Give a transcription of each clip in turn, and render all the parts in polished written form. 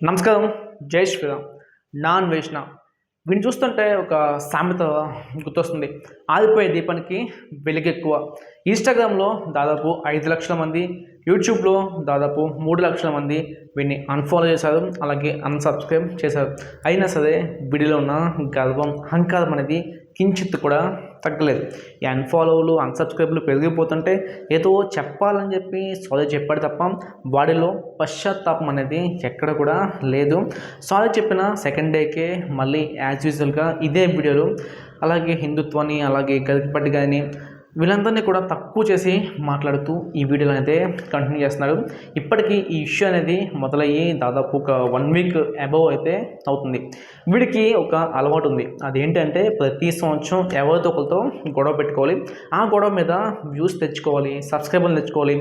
నమస్కారం. జై శ్రీరామ్. నాన్ వైష్ణవ్ వీడిని చూస్తుంటే ఒక సామెత గుర్తొస్తుంది. ఆరిపోయే దీపానికి వెలుగెక్కువ. ఇన్స్టాగ్రామ్లో దాదాపు 5 లక్షల మంది, యూట్యూబ్లో దాదాపు 3 లక్షల మంది వీడిని అన్ఫాలో చేశారు, అలాగే అన్సబ్స్క్రైబ్ చేశారు. అయినా సరే వీడిలో ఉన్న గర్వం, అహంకారం అనేది కించిత్ కూడా తగ్గలేదు. ఈ అన్ఫాలోలు, అన్సబ్స్క్రైబ్లు పెరిగిపోతుంటే ఏదో చెప్పాలని చెప్పి సారీ చెప్పాడు తప్ప వాడిలో పశ్చాత్తాపం అనేది ఎక్కడ కూడా లేదు. సారీ చెప్పిన సెకండ్ డేకే మళ్ళీ యాజ్ యూజువల్గా ఇదే వీడియోలు, అలాగే హిందుత్వాన్ని, అలాగే గరికపట్టి కానీ వీళ్ళందరినీ కూడా తక్కువ చేసి మాట్లాడుతూ ఈ వీడియోలో అయితే కంటిన్యూ చేస్తున్నారు. ఇప్పటికీ ఈ ఇష్యూ అనేది మొదలయ్యి దాదాపు ఒక 1 వీక్ అబవ్ అయితే అవుతుంది. వీడికి ఒక అలవాటు ఉంది. అదేంటంటే ప్రతి సంవత్సరం ఎవరితో ఒకరితో గొడవ పెట్టుకోవాలి, ఆ గొడవ మీద వ్యూస్ తెచ్చుకోవాలి, సబ్స్క్రైబర్లు తెచ్చుకోవాలి,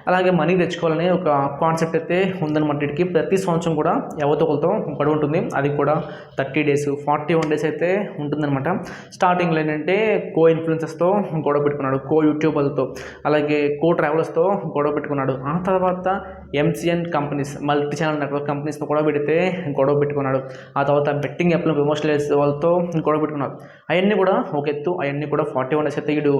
అలాగే మనీ తెచ్చుకోవాలనే ఒక కాన్సెప్ట్ అయితే ఉందన్నమాట. వీడికి ప్రతి సంవత్సరం కూడా ఎవరితో ఒకరితో గొడవ ఉంటుంది. అది కూడా 30 days, 41 days అయితే ఉంటుందన్నమాట. స్టార్టింగ్లో ఏంటంటే కో ఇన్ఫ్లుయెన్సర్స్తో గొడవ పెట్టుకున్నాడు, కో యూట్యూబర్లతో, అలాగే కో ట్రావెలర్స్తో గొడవ పెట్టుకున్నాడు. ఆ తర్వాత MCN companies, multi channel network కంపెనీస్తో కూడా పెడితే గొడవ పెట్టుకున్నాడు. ఆ తర్వాత బెట్టింగ్ యాప్లో ప్రమోషన్ చేసే వాళ్ళతో గొడవ పెట్టుకున్నాడు. అవన్నీ కూడా ఒక ఎత్తు, అవన్నీ కూడా 41 days అయితే వీడు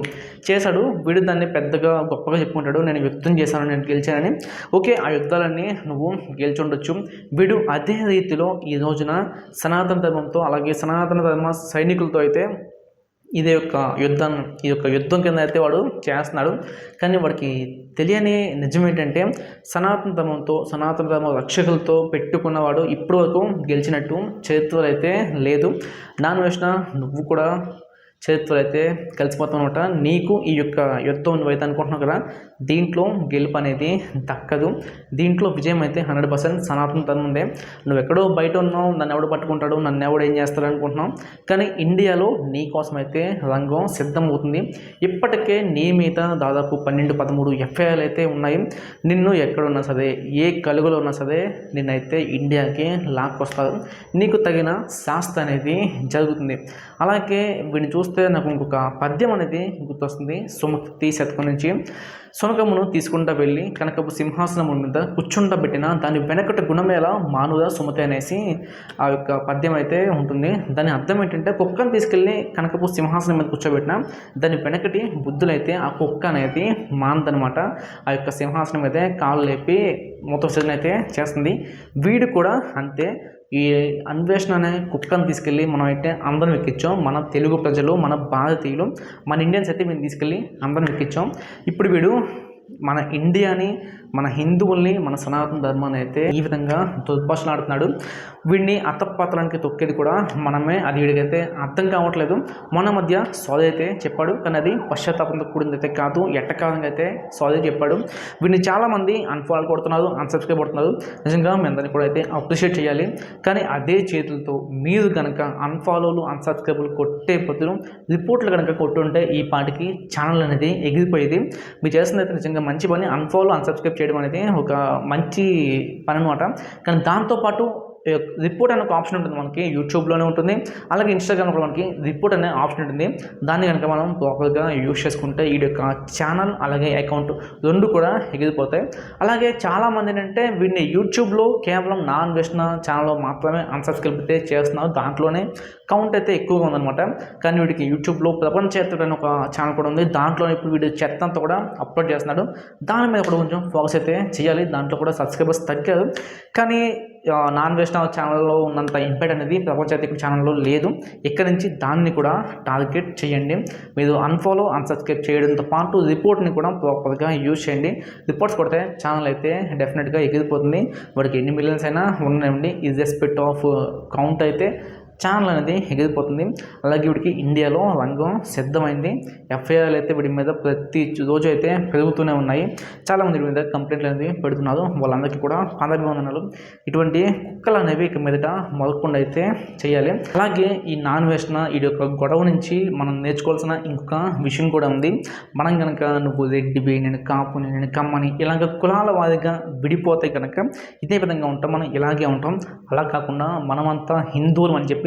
చేశాడు. వీడు దాన్ని పెద్దగా గొప్పగా చెప్పుకుంటాడు, నేను యుద్ధం చేశాను, నేను గెలిచానని. ఓకే, ఆ యుద్ధాలన్నీ నువ్వు గెలిచుండొచ్చు. వీడు అదే రీతిలో ఈ రోజున సనాతన ధర్మంతో, అలాగే సనాతన ధర్మ సైనికులతో అయితే ఈ యొక్క యుద్ధం కింద అయితే వాడు చేస్తున్నాడు. కానీ వాడికి తెలియని నిజం ఏంటంటే సనాతన ధర్మంతో, సనాతన ధర్మ రక్షకులతో పెట్టుకున్నవాడు ఇప్పటి వరకు గెలిచినట్టు చరిత్రలో అయితే లేదు. నాన్ వైష్ణవ్ నువ్వు కూడా చరిత్రలో అయితే కలిసిపోతావు అనమాట. నీకు ఈ యొక్క యుద్ధం నువ్వైతే అనుకుంటున్నావు కదా, దీంట్లో గెలుపు అనేది దక్కదు. దీంట్లో విజయం అయితే 100% సనాతన ధర్మందే. నువ్వు ఎక్కడో బయట ఉన్నావు, నన్ను ఎవడు పట్టుకుంటాడు, నన్ను ఎవడు ఏం చేస్తాడు అనుకుంటున్నావు. కానీ ఇండియాలో నీ కోసం అయితే రంగం సిద్ధమవుతుంది. ఇప్పటికే నీ మీద దాదాపు 12-13 FIRలు అయితే ఉన్నాయి. నిన్ను ఎక్కడున్నా సరే, ఏ కలుగులో ఉన్నా సరే నిన్నైతే ఇండియాకి లాక్కొస్తారు. నీకు తగిన శాస్త్ర అనేది జరుగుతుంది. అలాగే వీడిని చూస్తే నాకు ఇంకొక పద్యం అనేది గుర్తొస్తుంది. సుమతి శతకం నుంచి. సునకమును తీసుకుంటా వెళ్ళి కనకపు సింహాసనము మీద కూర్చుండబెట్టిన దాని వెనకటి గుణమేళ మానుద సుమతి అనేసి ఆ యొక్క పద్యం అయితే ఉంటుంది. దాని అర్థం ఏంటంటే కుక్కను తీసుకెళ్ళి కనకపు సింహాసనం మీద కూర్చోబెట్టిన దాని వెనకటి బుద్ధులైతే ఆ కుక్క అనేది మానదనమాట. ఆ యొక్క సింహాసనం అయితే కాళ్ళు లేపి మొత్తం విసర్జన అయితే చేస్తుంది. వీడు కూడా అంతే. ఈ అన్వేషణ అనే కుక్కను తీసుకెళ్ళి మనం అయితే అందరం ఎక్కించాం. మన తెలుగు ప్రజలు, మన భారతీయులు, మన ఇండియన్స్ అయితే మేము తీసుకెళ్ళి అందరం ఎక్కించాం. ఇప్పుడు వీడు మన ఇండియాని, మన హిందువుల్ని, మన సనాతన ధర్మాన్ని అయితే ఈ విధంగా దుర్భాషలాడుతున్నాడు. వీడిని అతపాత్రానికి తొక్కేది కూడా మనమే. అది వీడికైతే అర్థం కావట్లేదు. మన మధ్య సారీ అయితే చెప్పాడు, కానీ అది పశ్చాత్తాపంతో కూడింది అయితే కాదు, ఎట్టకాలంగా అయితే సారీ చెప్పాడు. వీడిని చాలామంది అన్ఫాలో కొడుతున్నారు, అన్సబ్స్క్రైబ్ కొడుతున్నారు. నిజంగా మీ అందరినీ కూడా అయితే అప్రిషియేట్ చేయాలి. కానీ అదే చేతులతో మీరు కనుక అన్ఫాలోలు, అన్సబ్స్క్రైబులు కొట్టే బదులు రిపోర్ట్లు కనుక కొట్టుంటే ఈ పాటికి ఛానల్ అనేది ఎగిరిపోయేది. మీరు చేస్తుంది అయితే నిజంగా మంచి పని. అన్ఫాలో, అన్సబ్స్క్రైబ్ చేయడం అనేది ఒక మంచి పని అనమాట. కానీ దాంతోపాటు రిపోర్ట్ అనే ఒక ఆప్షన్ ఉంటుంది మనకి, యూట్యూబ్లోనే ఉంటుంది, అలాగే ఇన్స్టాగ్రామ్లో కూడా మనకి రిపోర్ట్ అనే ఆప్షన్ ఉంటుంది. దాన్ని కనుక మనం ప్రాపర్గా యూజ్ చేసుకుంటే ఈ యొక్క ఛానల్ అలాగే అకౌంట్ రెండు కూడా ఎగిరిపోతాయి. అలాగే చాలామంది ఏంటంటే వీడిని యూట్యూబ్లో కేవలం నాన్ వైష్ణవ్ ఛానల్లో మాత్రమే అన్సబ్స్క్రైబ్ అయితే చేస్తున్నారు. దాంట్లోనే కౌంట్ అయితే ఎక్కువగా ఉందన్నమాట. కానీ వీడికి యూట్యూబ్లో ప్రపంచేత్తుడు అనే ఒక ఛానల్ కూడా ఉంది. దాంట్లో ఇప్పుడు వీడియో చెత్త అంతా కూడా అప్లోడ్ చేస్తున్నాడు. దాని మీద కూడా కొంచెం ఫోకస్ అయితే చేయాలి. దాంట్లో కూడా సబ్స్క్రైబర్స్ తగ్గారు. కానీ నాన్ వైష్ణవ్ ఛానల్లో ఉన్నంత ఇంపాక్ట్ అనేది ప్రపంచేత్తుడు ఛానల్లో లేదు. ఇక్కడి నుంచి దాన్ని కూడా టార్గెట్ చేయండి. మీరు అన్ఫాలో, అన్సబ్స్క్రైబ్ చేయడంతో పాటు రిపోర్ట్ని కూడా ప్రాపర్గా యూజ్ చేయండి. రిపోర్ట్స్ కొడితే ఛానల్ అయితే డెఫినెట్గా ఎగిరిపోతుంది. వాడికి ఎన్ని మిలియన్స్ అయినా ఉన్నాయండి, ఇర్రెస్పెక్ట్ ఆఫ్ కౌంట్ అయితే ఛానల్ అనేది ఎగిరిపోతుంది. అలాగే వీడికి ఇండియాలో రంగం సిద్ధమైంది. FIRలు అయితే వీడి మీద ప్రతి రోజు అయితే పెరుగుతూనే ఉన్నాయి. చాలామంది వీడి మీద కంప్లైంట్లు అనేవి పెడుతున్నారు. వాళ్ళందరికీ కూడా పాదాభివందనాలు. ఇటువంటి కుక్కలు అనేవి ఇక మీదట మొదలకుండా అయితే చేయాలి. అలాగే ఈ నాన్ వైష్ణవ్ ఈ యొక్క గొడవ నుంచి మనం నేర్చుకోవాల్సిన ఇంకొక విషయం కూడా ఉంది. మనం కనుక నువ్వు రెడ్డివి, నేను కాపుని, నేను కమ్మని ఇలాగ కులాల వారిగా విడిపోతే కనుక ఇదే విధంగా ఉంటాం, మనం ఇలాగే ఉంటాం. అలా కాకుండా మనమంతా హిందువులు అని చెప్పి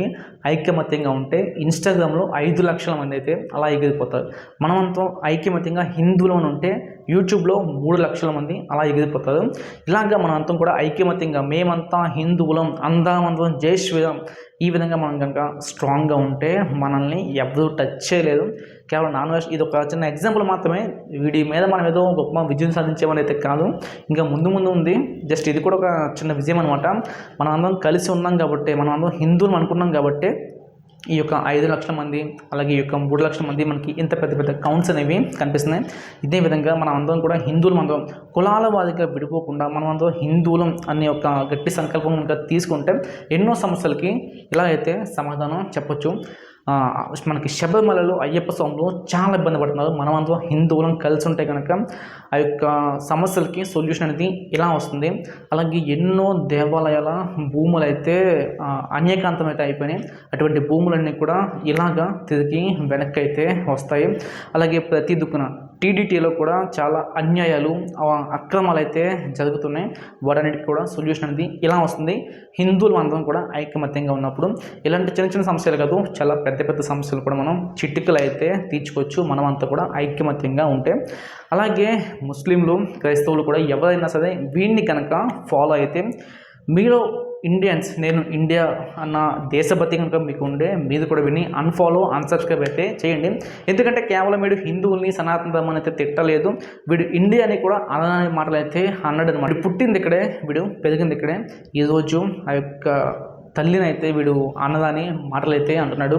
ఐకమత్యంగా ఉంటే ఇన్స్టాగ్రామ్లో 5 లక్షల మంది అయితే అలా ఎగిరిపోతారు. మనమంతా ఐకమత్యంగా హిందువులు ఉంటే యూట్యూబ్లో 3 లక్షల మంది అలా ఎగిరిపోతారు. ఇలాగా మనం అంతా కూడా ఐక్యమత్యంగా మేమంతా హిందువులం, అందరం జై శ్రీరామ్, ఈ విధంగా మనం కనుక స్ట్రాంగ్గా ఉంటే మనల్ని ఎవరు టచ్ చేయలేదు. కేవలం నాన్ వెజ్ ఇది ఒక చిన్న ఎగ్జాంపుల్ మాత్రమే. వీడి మీద మనం ఏదో గొప్ప విజయం సాధించేమని అయితే కాదు, ఇంకా ముందు ఉంది. జస్ట్ ఇది కూడా ఒక చిన్న విజయం అనమాట. మనం అందరం కలిసి ఉన్నాం కాబట్టి, మనం అందరం హిందువులు అనుకున్నాం కాబట్టి ఈ యొక్క 5 లక్షల మంది, అలాగే ఈ యొక్క 3 లక్షల మంది మనకి ఇంత పెద్ద కౌంట్స్ అనేవి కనిపిస్తున్నాయి. ఇదే విధంగా మనం అందరం కూడా హిందువులం, అందరం కులాల వారిగా విడిపోకుండా మనం అందరం హిందువులం అనే ఒక గట్టి సంకల్పం కనుక తీసుకుంటే ఎన్నో సమస్యలకి ఇలా అయితే సమాధానం చెప్పొచ్చు. మనకి శబరిమలలో అయ్యప్ప స్వాములు చాలా ఇబ్బంది పడుతున్నారు. మనమందరం హిందువులం కలిసి ఉంటే కనుక ఆ యొక్క సమస్యలకి సొల్యూషన్ అనేది ఇలా వస్తుంది. అలాగే ఎన్నో దేవాలయాల భూములు అయితే అన్యకాంతం అయితే అయిపోయినాయి. అటువంటి భూములన్నీ కూడా ఇలాగా తిరిగి వెనక్కి అయితే వస్తాయి. అలాగే ప్రతి దుక్కున టీడీటీలో కూడా చాలా అన్యాయాలు, అక్రమాలు అయితే జరుగుతున్నాయి. వాటన్నిటికి కూడా సొల్యూషన్ అనేది ఇలా వస్తుంది. హిందువులు అందరం కూడా ఐకమత్యంగా ఉన్నప్పుడు ఇలాంటి చిన్న సమస్యలు కాదు, చాలా పెద్ద సమస్యలు కూడా మనం చిటికలు అయితే తీర్చుకోవచ్చు మనమంతా కూడా ఐకమత్యంగా ఉంటే. అలాగే ముస్లింలు, క్రైస్తవులు కూడా ఎవరైనా సరే వీడిని కనుక ఫాలో అయితే మీలో ఇండియన్స్, నేను ఇండియా అన్న దేశభక్తి కనుక మీకు ఉండే మీరు కూడా విని అన్ఫాలో, అన్సబ్స్క్రైబ్ అయితే చేయండి. ఎందుకంటే కేవలం వీడు హిందువుల్ని, సనాతన ధర్మాన్ని అయితే తిట్టలేదు, వీడు ఇండియా అని కూడా అలానే మాటలు అయితే అన్నాడు అనమాట. పుట్టింది ఇక్కడే, వీడు పెరిగింది ఇక్కడే. ఈరోజు ఆ యొక్క తల్లిని అయితే వీడు అన్నదాని మాటలు అయితే అంటున్నాడు.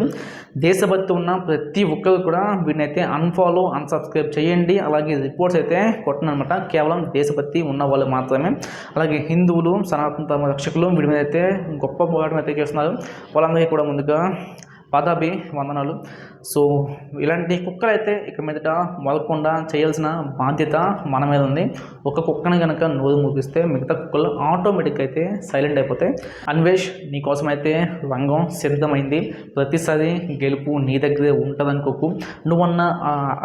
దేశభక్తి ఉన్న ప్రతి ఒక్కరు కూడా వీడిని అయితే అన్ఫాలో, అన్సబ్స్క్రైబ్ చేయండి. అలాగే రిపోర్ట్స్ అయితే కొట్టనమాట. కేవలం దేశభక్తి ఉన్న వాళ్ళు మాత్రమే. అలాగే హిందువులు, సనాతన ధర్మ రక్షకులు వీడి మీద అయితే గొప్ప పోరాటం అయితే చేస్తున్నారు. వాళ్ళందరికీ కూడా ముందుగా పాదాభి వందనాలు. సో ఇలాంటి కుక్కలు అయితే ఇక మీదట మొదలకుండా చేయాల్సిన బాధ్యత మన మీద ఉంది. ఒక కుక్కని కనుక నోరు మూపిస్తే మిగతా కుక్కలు ఆటోమేటిక్గా అయితే సైలెంట్ అయిపోతాయి. అన్వేష్, నీ కోసం అయితే రంగం సిద్ధమైంది. ప్రతిసారి గెలుపు నీ దగ్గరే ఉంటుంది అనుకోకు. నువ్వన్న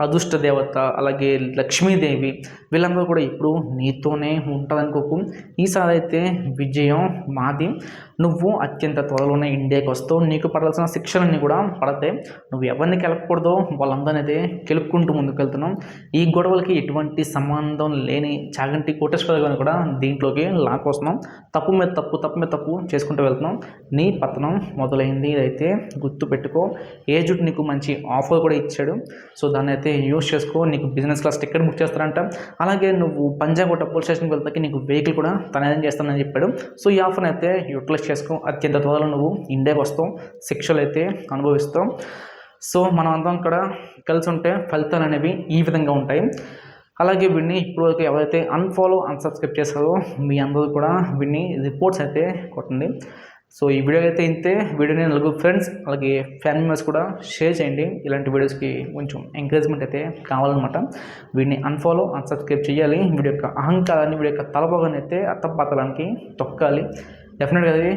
అదృష్ట దేవత, అలాగే లక్ష్మీదేవి, వీళ్ళందరూ కూడా ఇప్పుడు నీతోనే ఉంటుంది అనుకోకు. ఈసారి అయితే విజయం మాది. నువ్వు అత్యంత త్వరలోనే ఇండియాకి వస్తావు. నీకు పడాల్సిన శిక్షలన్నీ కూడా పడతాయి. నువ్వు ఎవరిని గెలపకూడదో వాళ్ళందరినీ అయితే గెలుపుకుంటూ ముందుకు వెళ్తున్నాం. ఈ గొడవలకి ఎటువంటి సంబంధం లేని చాగంటి కోటేశ్వర గారిని కూడా దీంట్లోకి లాక్కొస్తున్నాం. తప్పు మీద తప్పు చేసుకుంటూ వెళ్తున్నాం. నీ పతనం మొదలైంది. ఇదైతే గుర్తు పెట్టుకో. ఏజుడ్ నీకు మంచి ఆఫర్ కూడా ఇచ్చాడు. సో దాన్ని అయితే యూజ్ చేసుకో. నీకు బిజినెస్ క్లాస్ టికెట్ బుక్ చేస్తారంట. అలాగే నువ్వు పంజాగుట్ట పోలీస్ స్టేషన్కి వెళ్తాకి నీకు వెహికల్ కూడా తనేం చేస్తానని చెప్పాడు. సో ఈ ఆఫర్ని అయితే యూటిలైజ్ చేసుకో. అత్యంత త్వరలో నువ్వు ఇండియాకి వస్తావు, శిక్షలు అయితే అనుభవిస్తావు. సో మనం అందరం కూడా కలిసి ఉంటే ఫలితాలు అనేవి ఈ విధంగా ఉంటాయి. అలాగే వీడిని ఇప్పటివరకు ఎవరైతే అన్ఫాలో, అన్సబ్స్క్రైబ్ చేస్తారో మీ అందరూ కూడా వీడిని రిపోర్ట్స్ అయితే కొట్టండి. సో ఈ వీడియో అయితే ఇంతే. వీడియోని నలుగురు ఫ్రెండ్స్, అలాగే ఫ్యామిలీ మెంబర్స్ కూడా షేర్ చేయండి. ఇలాంటి వీడియోస్కి కొంచెం ఎంకరేజ్మెంట్ అయితే కావాలన్నమాట. వీడిని అన్ఫాలో, అన్సబ్స్క్రైబ్ చేయాలి. వీడి యొక్క అహంకారాన్ని, వీడి యొక్క తలపోగాన్ని అయితే అత్తపాతలానికి తొక్కాలి. డెఫినెట్గా అది